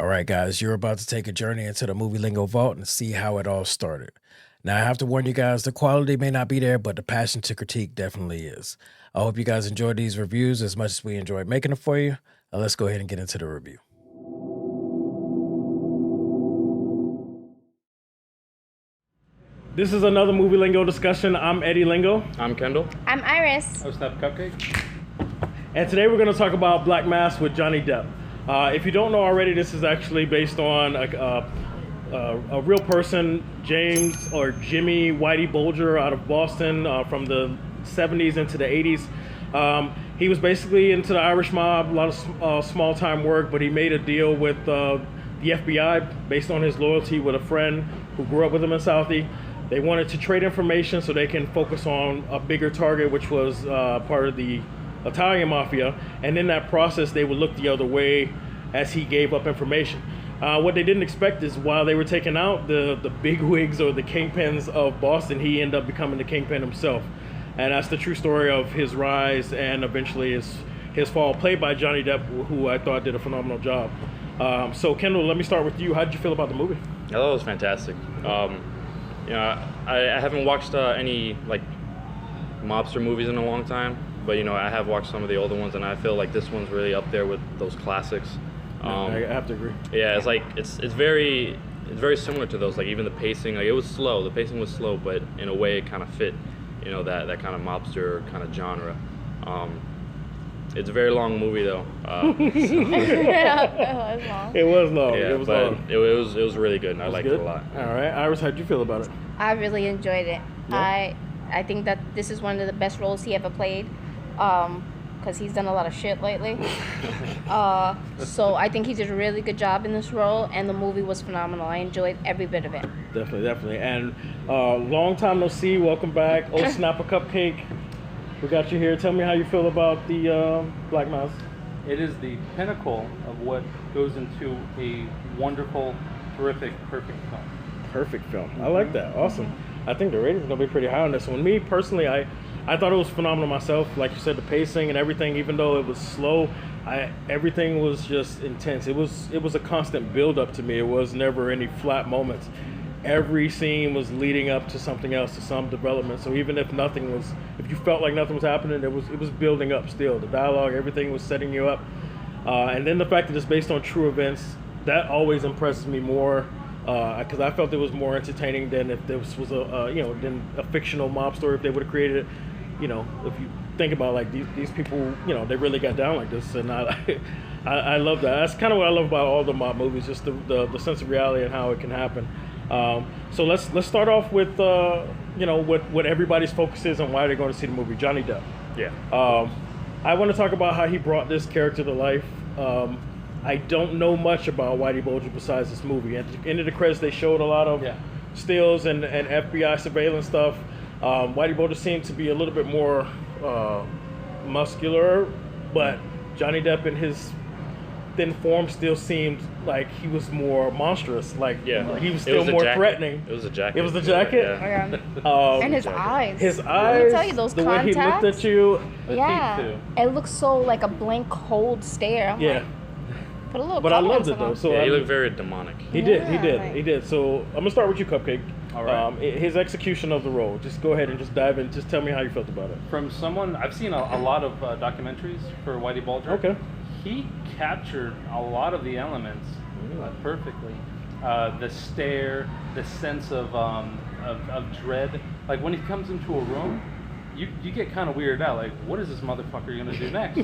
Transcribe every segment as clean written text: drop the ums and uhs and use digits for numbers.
All right, guys, you're about to take a journey into the Movie Lingo vault and see how it all started. Now, I have to warn you guys, the quality may not be there, but the passion to critique definitely is. I hope you guys enjoyed these reviews as much as we enjoyed making them for you. Let's go ahead and get into the review. This is another Movie Lingo discussion. I'm Eddie Lingo. I'm Kendall. I'm Iris. Oh, Snap Cupcake. And today we're going to talk about Black Mass with Johnny Depp. If you don't know already, this is actually based on a real person, James or Jimmy Whitey Bulger out of Boston from the 70s into the 80s. He was basically into the Irish mob, a lot of small-time work, but he made a deal with the FBI based on his loyalty with a friend who grew up with him in Southie. They wanted to trade information so they can focus on a bigger target, which was part of the Italian Mafia, and in that process they would look the other way as he gave up information. What they didn't expect is while they were taking out the bigwigs or the kingpins of Boston, he ended up becoming the kingpin himself. And that's the true story of his rise and eventually his fall, played by Johnny Depp, who I thought did a phenomenal job. So Kendall, let me start with you. How did you feel about the movie? I thought it was fantastic. I haven't watched any like mobster movies in a long time, but I have watched some of the older ones, and I feel like this one's really up there with those classics. I have to agree. Yeah, it's very similar to those. Like even the pacing, like it was slow. The pacing was slow, but in a way it kind of fit, that kind of mobster kind of genre. It's a very long movie though. It was long. Yeah, it was but long. It was really good, and I liked it a lot. All right, Iris, how'd you feel about it? I really enjoyed it. Yeah. I think that this is one of the best roles he ever played, because he's done a lot of shit lately. So I think he did a really good job in this role, and the movie was phenomenal. I enjoyed every bit of it. Definitely. And long time no see. Welcome back. Oh, Snap a Cupcake. We got you here. Tell me how you feel about the Black Mass. It is the pinnacle of what goes into a wonderful, terrific, perfect film. Perfect film. I like that. Awesome. I think the rating's gonna be pretty high on this one. Me personally, I thought it was phenomenal myself. Like you said, the pacing and everything, even though it was slow, everything was just intense. It was a constant build up to me. It was never any flat moments. Every scene was leading up to something else, to some development. So even if you felt like nothing was happening, it was building up still. The dialogue, everything was setting you up. And then the fact that it's based on true events, that always impresses me more. Because I felt it was more entertaining than if this was than a fictional mob story. If they would have created it, if you think about like these people, they really got down like this, and I love that. That's kind of what I love about all the mob movies, just the sense of reality and how it can happen. So let's start off with what everybody's focus is and why they're going to see the movie. Johnny Depp. Yeah. I want to talk about how he brought this character to life. I don't know much about Whitey Bulger besides this movie. At the end of the credits, they showed a lot of stills and FBI surveillance stuff. Whitey Bulger seemed to be a little bit more muscular, but Johnny Depp in his thin form still seemed like he was more monstrous. Like he was still more threatening. It was a jacket. It was the jacket? Yeah. And his eyes. His eyes. Let me tell you, those the contacts. way he looked at you. Yeah. It looks so like a blank, cold stare. I'm like, put a little but I color loved in it though. someone. So he looked very demonic. He did. So I'm gonna start with you, Cupcake. All right. His execution of the role. Just go ahead and just dive in. Just tell me how you felt about it. From someone, I've seen a lot of documentaries for Whitey Bulger. Okay. He captured a lot of the elements perfectly. The stare, the sense of dread. Like when he comes into a room, you get kind of weirded out. Like, what is this motherfucker gonna do next?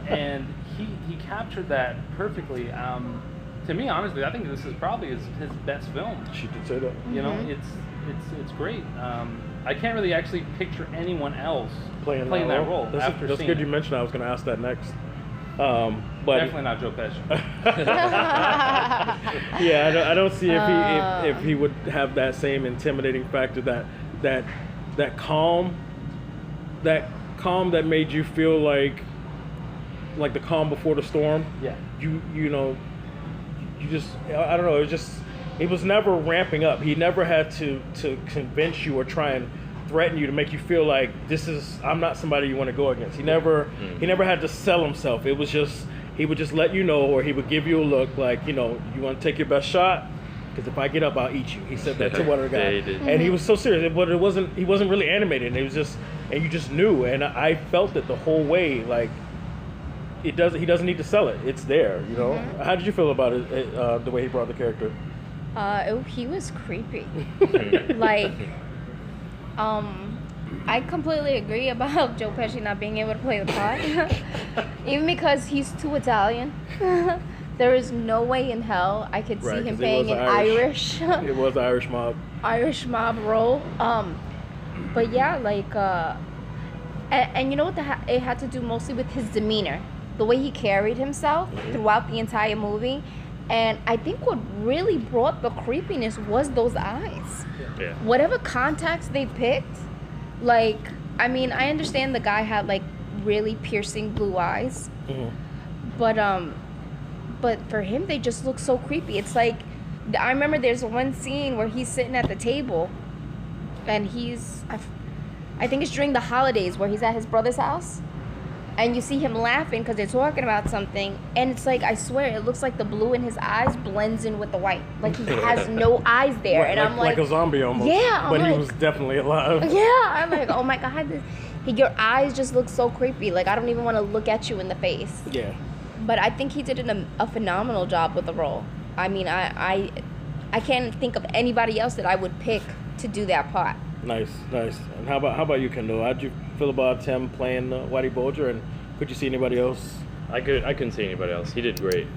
And he captured that perfectly. To me, honestly, I think this is probably his best film. She did say that. It's great. I can't really actually picture anyone else playing that role. That's good you mentioned. I was going to ask that next. But definitely not Joe Pesci. I don't see if he would have that same intimidating factor, that calm that made you feel like the calm before the storm. Yeah. You just, I don't know, it was never ramping up. He never had to convince you or try and threaten you to make you feel like I'm not somebody you want to go against. He never had to sell himself. It was just, he would just let you know, or he would give you a look like, you know, you want to take your best shot? Because if I get up, I'll eat you. He said that to one of the guys. Yeah, he did. And he was so serious, but he wasn't really animated. It was just, and you just knew. And I felt it the whole way, like, he doesn't need to sell it. It's there, you know? How did you feel about it, the way he brought the character? He was creepy. Like, I completely agree about Joe Pesci not being able to play the part. Even because he's too Italian. There is no way in hell I could see him playing an Irish. It was Irish mob. Irish mob role. But yeah, like, and you know what it had to do mostly with his demeanor, the way he carried himself throughout the entire movie. And I think what really brought the creepiness was those eyes. Yeah. Whatever contacts they picked, like, I mean, I understand the guy had like really piercing blue eyes, but for him they just look so creepy. It's like, I remember there's one scene where he's sitting at the table, and I think it's during the holidays where he's at his brother's house, and you see him laughing because they're talking about something, and it's like, I swear, it looks like the blue in his eyes blends in with the white. Like, he has no eyes there. Right, and I'm like a zombie almost. Yeah, but I'm he was definitely alive. Yeah, I'm like, oh my God, your eyes just look so creepy. Like, I don't even want to look at you in the face. Yeah. But I think he did a phenomenal job with the role. I mean, I can't think of anybody else that I would pick to do that part. Nice. And how about you, Kendall? How'd you feel about him playing Whitey Bulger, and could you see anybody else? I couldn't see anybody else. He did great.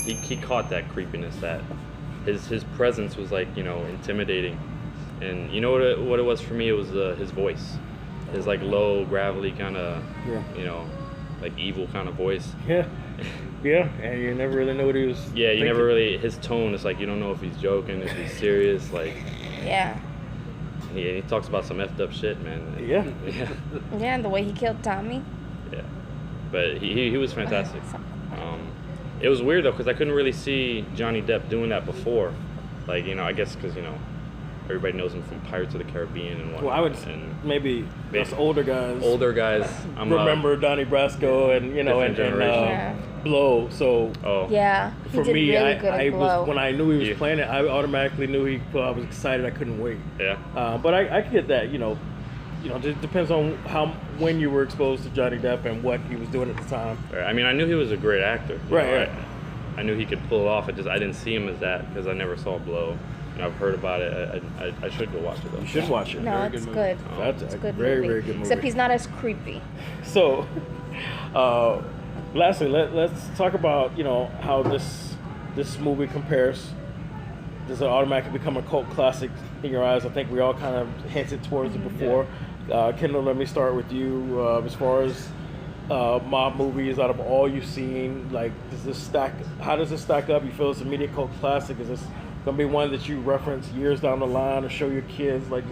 He caught that creepiness, that his presence was like, you know, intimidating. And you know what it was for me? It was his voice, his like low gravelly kind of, you know, like evil kind of voice. Yeah, and you never really know what he was. Yeah, you thinking. never really. His tone is like, you don't know if he's joking, if he's serious. Like, Yeah. he talks about some effed up shit, man. Yeah. Yeah, and the way he killed Tommy. Yeah, but he was fantastic. It was weird though, because I couldn't really see Johnny Depp doing that before. Like, you know, I guess because, you know, everybody knows him from Pirates of the Caribbean and whatnot. Well, I would maybe us older guys. Remember Donnie Brasco and, you know, and Blow. So Yeah, he for did me, really good I at Blow. was, when I knew he was playing it, I automatically knew I was excited. I couldn't wait. Yeah. But I get that, you know, it depends on when you were exposed to Johnny Depp and what he was doing at the time. Right. I mean, I knew he was a great actor. Right. I knew he could pull it off. I didn't see him as that because I never saw Blow. And I've heard about it. I should go watch it though. You should watch it. No, Very it's good. good. That's It's a a good very, movie. very good movie. Except he's not as creepy. So, lastly, let's talk about, you know, how this movie compares. Does it automatically become a cult classic in your eyes? I think we all kind of hinted towards it before. Kendall, let me start with you. As far as mob movies, out of all you've seen, like, how does this stack up? You feel it's an immediate cult classic? Is this gonna be one that you reference years down the line or show your kids, like,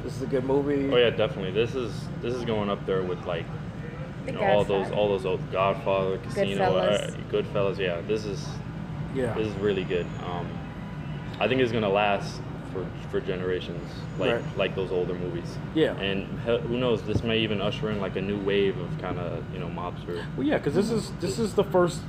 this is a good movie? Oh yeah, definitely. This is going up there with, like, you know, all those old Godfather, Casino, Goodfellas. Yeah, this is really good. I think it's gonna last for generations, like those older movies. Yeah. And who knows? This may even usher in like a new wave of kind of, you know, mobster. Well, yeah, because this is the first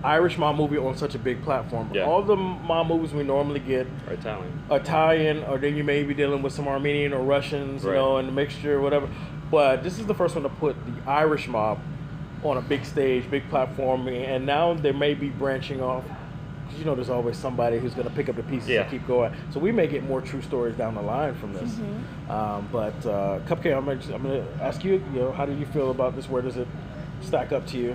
Irish mob movie on such a big platform. Yeah. All the mob movies we normally get Or Italian. Italian, or then you may be dealing with some Armenian or Russians, you know, and a mixture, whatever. But this is the first one to put the Irish mob on a big stage, big platform, and now they may be branching off. You know, there's always somebody who's going to pick up the pieces and keep going. So we may get more true stories down the line from this. But Cupcake, I'm going to ask you, you know, how do you feel about this? Where does it stack up to you?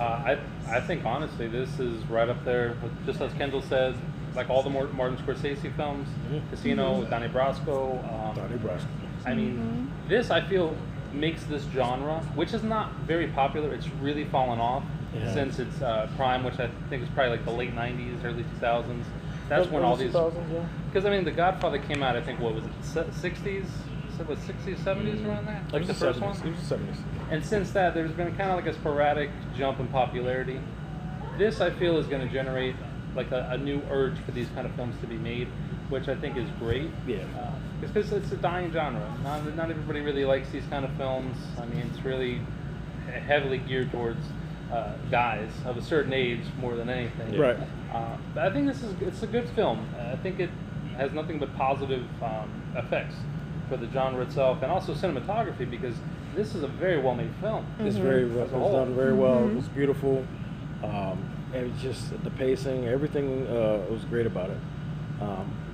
I think honestly, this is right up there with, just as Kendall says, like all the Martin Scorsese films, Casino with Donnie Brasco. I mean, this I feel makes this genre, which is not very popular. It's really fallen off since its prime, which I think is probably like the late 90s, early 2000s. That's when all these... Because, I mean, The Godfather came out, I think, what was it, 60s? Was 60s, 70s around there? Like the first one? It was the 70s. And since that, there's been kind of like a sporadic jump in popularity. This, I feel, is going to generate like a new urge for these kind of films to be made, which I think is great. Yeah. Because it's a dying genre. Not everybody really likes these kind of films. I mean, it's really heavily geared towards guys of a certain age more than anything. Right. But I think it's a good film. I think it has nothing but positive effects for the genre itself, and also cinematography, because this is a very well made film. It's very well, As it's a whole. done very well. It was beautiful. It was just the pacing, everything was great about it.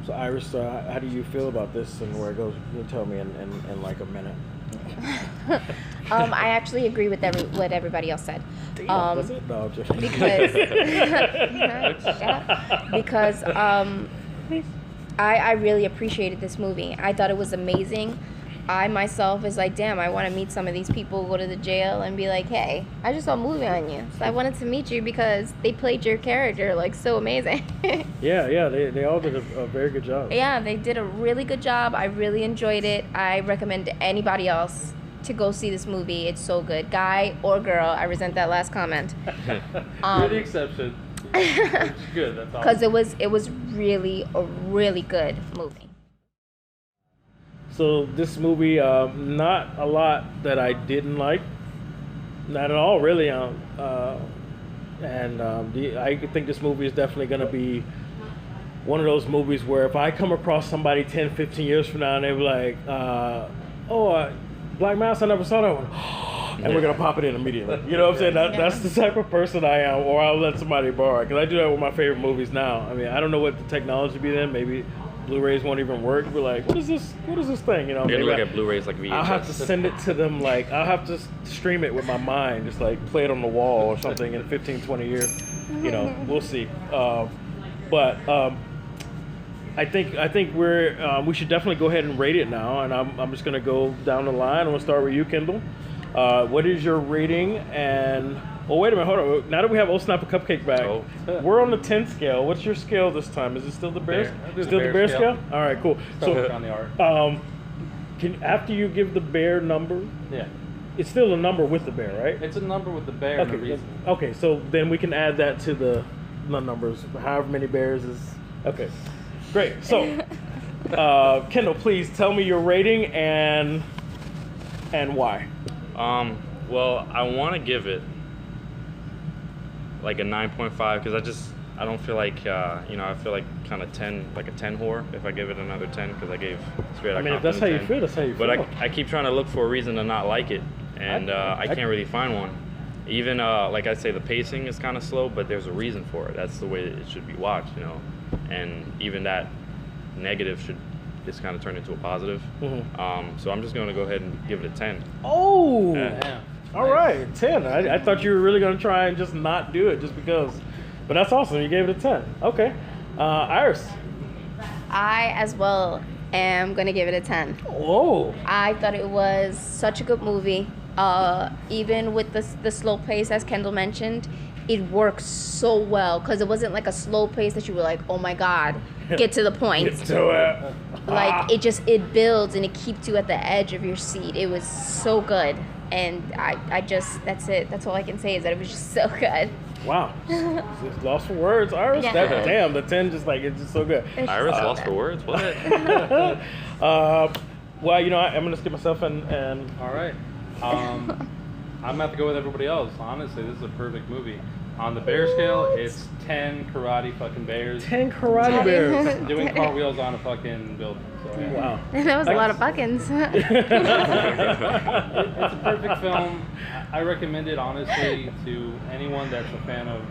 So Iris, how do you feel about this and where it goes? You can tell me in like a minute. I actually agree with what everybody else said. That's it? No, just Because shut up. Because I really appreciated this movie. I thought it was amazing. I myself is like, damn, I want to meet some of these people, go to the jail and be like, hey, I just saw a movie on you. So I wanted to meet you because they played your character like so amazing. yeah, they all did a very good job. Yeah, they did a really good job. I really enjoyed it. I recommend to anybody else to go see this movie. It's so good. Guy or girl, I resent that last comment. You're the exception. Which is good. That's awesome. Because it was really a really good movie. So this movie, not a lot that I didn't like, not at all really. I think this movie is definitely going to be one of those movies where if I come across somebody 10, 15 years from now and they're like, Black Mass, I never saw that one. And we're going to pop it in immediately. You know what I'm saying? That's the type of person I am, or I'll let somebody borrow it. Because I do that with my favorite movies now. I mean, I don't know what the technology be then. Maybe Blu-rays won't even work. We're like, what is this thing? You know, You look at Blu-rays like VHS. I'll have to send it to them, like, I'll have to stream it with my mind, just like play it on the wall or something in 15, 20 years. You know, we'll see. But I think we should definitely go ahead and rate it now, and I'm just gonna go down the line. I'm gonna start with you, Kendall. What is your rating? And wait a minute, hold on. Now that we have Old Snap a Cupcake back, we're on the 10 scale. What's your scale this time? Is it still the bear? Still the bear scale? All right, cool. So on the art. After you give the bear number, Yeah. it's still a number with the bear, right? It's a number with the bear and a reason. Okay, so then we can add that to the numbers. However many bears is okay. Great. So, Kendall, please tell me your rating and why. Well, I want to give it like a 9.5 because I don't feel like I feel like kind of 10, like a 10 whore if I give it another 10 because I gave Straight Outta I mean, if that's how you 10. feel, that's how you feel. But I keep trying to look for a reason to not like it, and I can't really find one. Even like I say, the pacing is kind of slow, but there's a reason for it. That's the way it should be watched, you know. And even that negative should just kind of turn into a positive. Mm-hmm. So I'm just going to go ahead and give it a 10. Oh, Yeah. all right, 10. I thought you were really going to try and just not do it just because. But that's awesome. You gave it a 10. Okay. Iris. I as well am gonna give it a 10. Whoa. I thought it was such a good movie. Even with the slow pace, as Kendall mentioned, it works so well because it wasn't like a slow pace that you were like, oh my god, get to the point. Get to it. Like it builds and it keeps you at the edge of your seat. It was so good, and I just that's it. That's all I can say is that it was just so good. Wow. Just lost for words, Iris. Yeah. Damn, the 10 just like it's just so good. Iris lost for words? What? Well, you know, I'm gonna skip myself and All right. I'm gonna have to go with everybody else. Honestly, this is a perfect movie. On the bear scale, it's 10 karate fucking bears 10 karate bears. doing cartwheels on a fucking building. So, yeah. Wow. That was a lot of buckins. It's a perfect film. I recommend it honestly to anyone that's a fan of,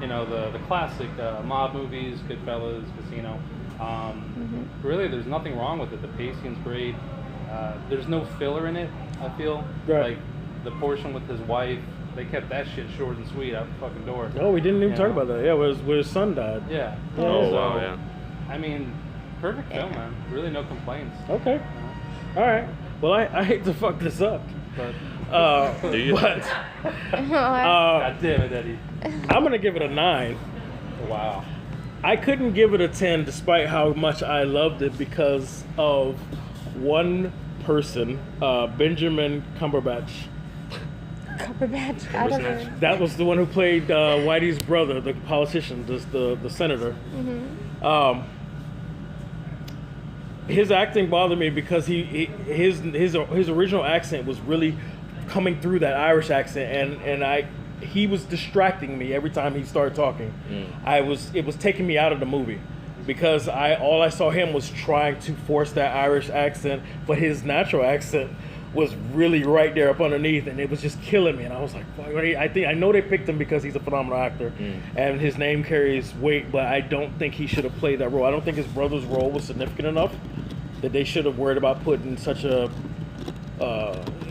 you know, the classic mob movies, Goodfellas, Casino. Really, there's nothing wrong with it. The pacing's great. There's no filler in it, I feel. Right. Like the portion with his wife, they kept that shit short and sweet out the fucking door. Oh, we didn't even You talk know? about that. Yeah, where his son died. Yeah. Oh, So, wow, yeah. I mean, perfect film, man. Really no complaints. Okay. All right. Well, I hate to fuck this up. But Do you? But God damn it, Eddie. I'm gonna give it a 9. Wow. I couldn't give it a 10 despite how much I loved it because of one person, Benjamin Cumberbatch. Cumberbatch. I don't know. That was the one who played Whitey's brother, the politician, the senator. His acting bothered me because his original accent was really coming through that Irish accent, and he was distracting me every time he started talking. It was taking me out of the movie because all I saw him was trying to force that Irish accent, but his natural accent was really right there up underneath, and it was just killing me. And I was like, fuck, I know they picked him because he's a phenomenal actor, and his name carries weight, but I don't think he should have played that role. I don't think his brother's role was significant enough that they should have worried about putting such a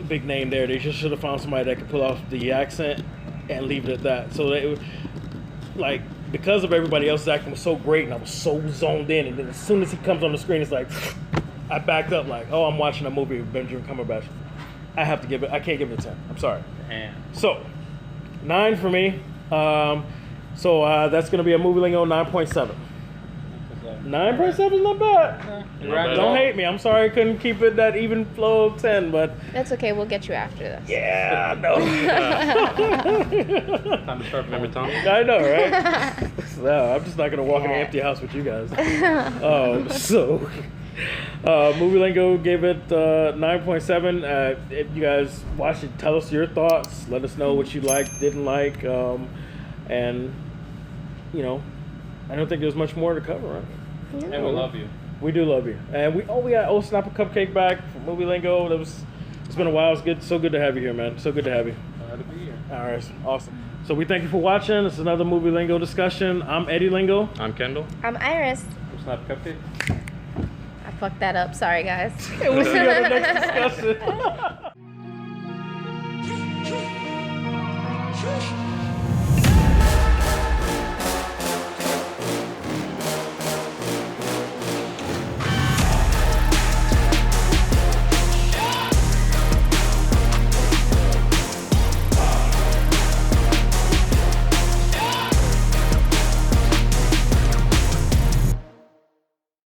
big name there. They just should have found somebody that could pull off the accent and leave it at that. So they, like, because of everybody else's acting was so great, and I was so zoned in, and then as soon as he comes on the screen, it's like I backed up like, oh, I'm watching a movie with Benjamin Cumberbatch. I can't give it a 10. I'm sorry. Damn. So 9 for me. So that's gonna be a Movie Lingo 9.7. 9.7 is not bad. Not bad at Don't all. hate me. I'm sorry I couldn't keep it that even flow of 10, but That's okay. We'll get you after this. yeah, no. Time to start. Remember Tom? I know, right? No, I'm just not gonna walk in an empty house with you guys. Movie Lingo gave it 9.7. If you guys watch it, tell us your thoughts. Let us know what you liked, didn't like, and you know, I don't think there's much more to cover, right? And we love you. We do love you, and we got Snap a Cupcake back from Movie Lingo. It's been a while. It's good, so good to have you here, man. So good to have you. Glad to be here. All right, awesome. So we thank you for watching. It's another Movie Lingo discussion. I'm Eddie Lingo. I'm Kendall. I'm Iris. Snap cupcake. I fucked that up. Sorry, guys. And we'll see you on the next discussion.